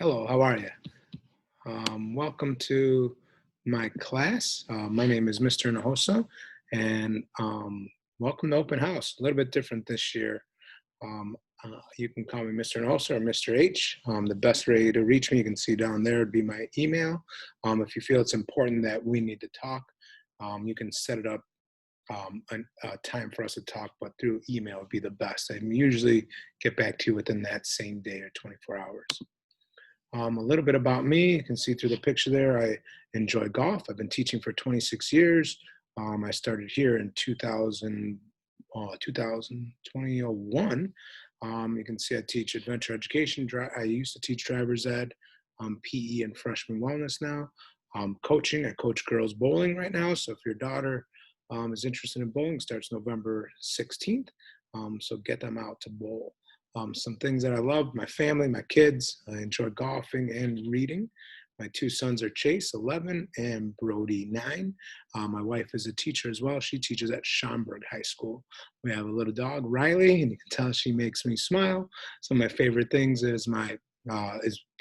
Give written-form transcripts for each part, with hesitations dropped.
Hello, how are you? Welcome to my class. My name is Mr. Nahosa, and welcome to Open House. A little bit different this year. Um, you can call me Mr. Nahosa or Mr. H. The best way to reach me, you can see down there, would be my email. If you feel it's important that we need to talk, you can set it up a time for us to talk, but through email would be the best. I usually get back to you within that same day or 24 hours. A little bit about me, you can see through the picture there, I enjoy golf. I've been teaching for 26 years. I started here in 2001. You can see I teach adventure education. I used to teach driver's ed, PE, and freshman wellness now. Coaching, I coach girls bowling right now. So if your daughter is interested in bowling, starts November 16th. So get them out to bowl. Some things that I love, my family, my kids. I enjoy golfing and reading. My two sons are Chase, 11, and Brody, 9. My wife is a teacher as well. She teaches at Schaumburg High School. We have a little dog, Riley, and you can tell she makes me smile. Some of my favorite things is my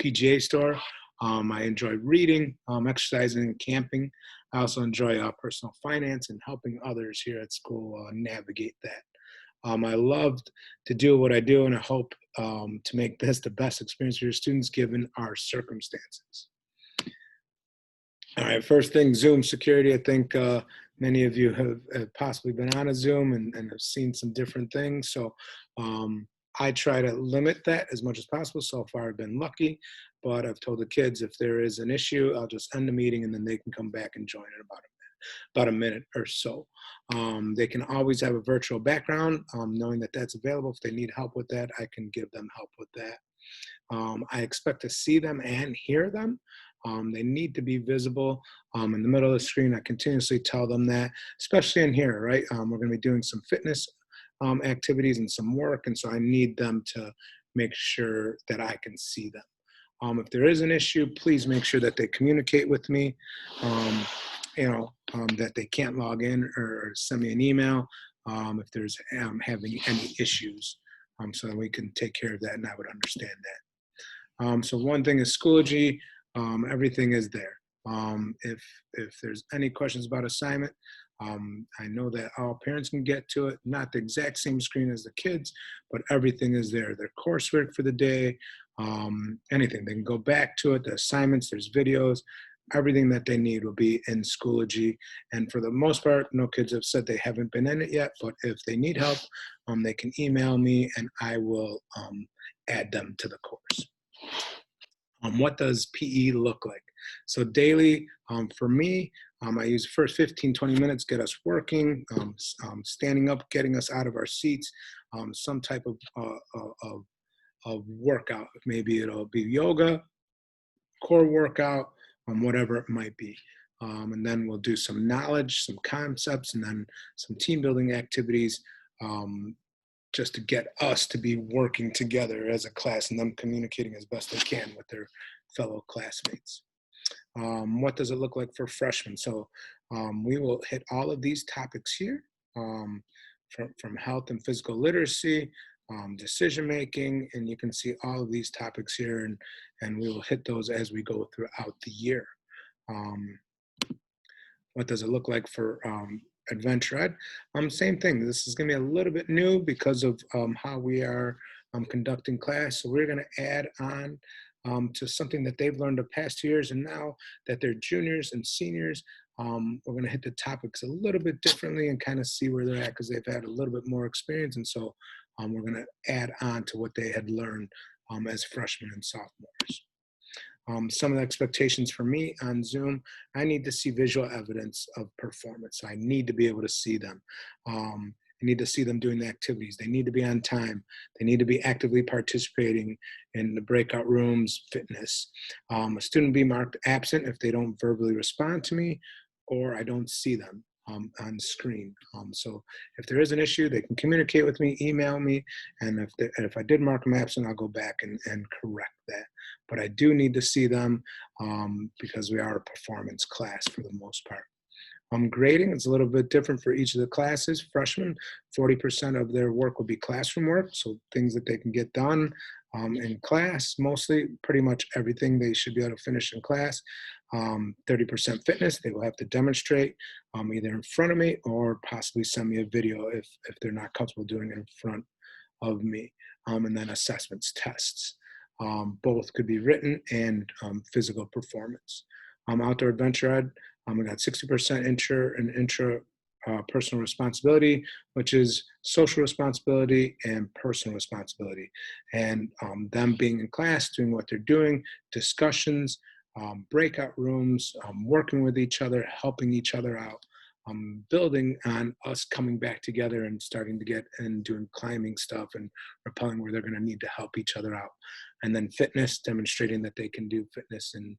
PGA store. I enjoy reading, exercising, and camping. I also enjoy personal finance and helping others here at school navigate that. I love to do what I do, and I hope to make this the best experience for your students given our circumstances. All right, first thing, Zoom security. I think many of you have possibly been on a Zoom and have seen some different things. So I try to limit that as much as possible. So far, I've been lucky, but I've told the kids if there is an issue, I'll just end the meeting and then they can come back and join in about a minute or so. They can always have a virtual background, knowing that that's available. If they need help with that, I can give them help with that. I expect to see them and hear them. They need to be visible in the middle of the screen. I continuously tell them that, especially in here, right? We're going to be doing some fitness activities and some work, and so I need them to make sure that I can see them. If there is an issue, please make sure that they communicate with me. That they can't log in or send me an email if there's having any issues, so that we can take care of that, and I would understand that. So one thing is Schoology, everything is there. If there's any questions about assignment, I know that all parents can get to it, not the exact same screen as the kids, but everything is there. Their coursework for the day, anything. They can go back to it, the assignments, there's videos, everything that they need will be in Schoology. And for the most part, no kids have said they haven't been in it yet, but if they need help, they can email me and I will add them to the course. What does PE look like? So daily, for me, I use the first 15, 20 minutes, get us working, standing up, getting us out of our seats, some type of workout. Maybe it'll be yoga, core workout, whatever it might be. And then we'll do some knowledge, some concepts, and then some team building activities, just to get us to be working together as a class and them communicating as best they can with their fellow classmates. What does it look like for freshmen? So we will hit all of these topics here, from health and physical literacy, decision making, and you can see all of these topics here, and we will hit those as we go throughout the year. What does it look like for Adventure Ed? Same thing. This is going to be a little bit new because of how we are conducting class. So we're going to add on to something that they've learned the past 2 years, and now that they're juniors and seniors, we're going to hit the topics a little bit differently and kind of see where they're at because they've had a little bit more experience, and so we're going to add on to what they had learned as freshmen and sophomores. Some of the expectations for me on Zoom, I need to see visual evidence of performance. I need to be able to see them. I need to see them doing the activities. They need to be on time. They need to be actively participating in the breakout rooms, fitness. A student be marked absent if they don't verbally respond to me or I don't see them on screen. So if there is an issue, they can communicate with me, email me, and if I did mark them absent, I'll go back and correct that. But I do need to see them because we are a performance class for the most part. Grading is a little bit different for each of the classes. Freshmen, 40% of their work will be classroom work, so things that they can get done in class, mostly pretty much everything they should be able to finish in class. 30% fitness, they will have to demonstrate either in front of me or possibly send me a video if they're not comfortable doing it in front of me. And then assessments, tests. Both could be written and physical performance. Outdoor adventure ed, we got 60% intra personal responsibility, which is social responsibility and personal responsibility. And them being in class, doing what they're doing, discussions, breakout rooms, working with each other, helping each other out, building on us coming back together and starting to get and doing climbing stuff and rappelling where they're going to need to help each other out. And then fitness, demonstrating that they can do fitness in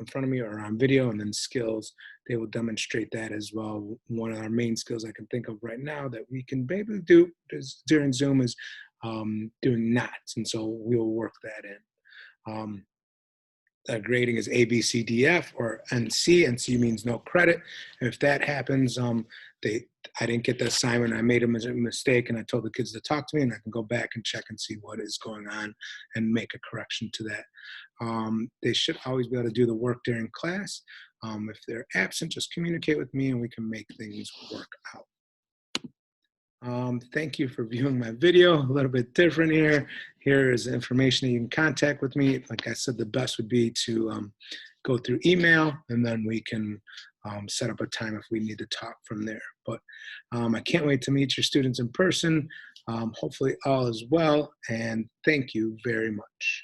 front of me or on video, and then skills, they will demonstrate that as well. One of our main skills I can think of right now that we can maybe do during Zoom is doing knots, and so we'll work that in. Grading is A, B, C, D, F, or NC. NC means no credit. If that happens, I didn't get the assignment, I made a mistake, and I told the kids to talk to me, and I can go back and check and see what is going on and make a correction to that. They should always be able to do the work during class. If they're absent, just communicate with me, and we can make things work out. Thank you for viewing my video. A little bit different here. Here is information that you can contact with me. Like I said, the best would be to go through email, and then we can set up a time if we need to talk from there. But I can't wait to meet your students in person. Hopefully all is well, and thank you very much.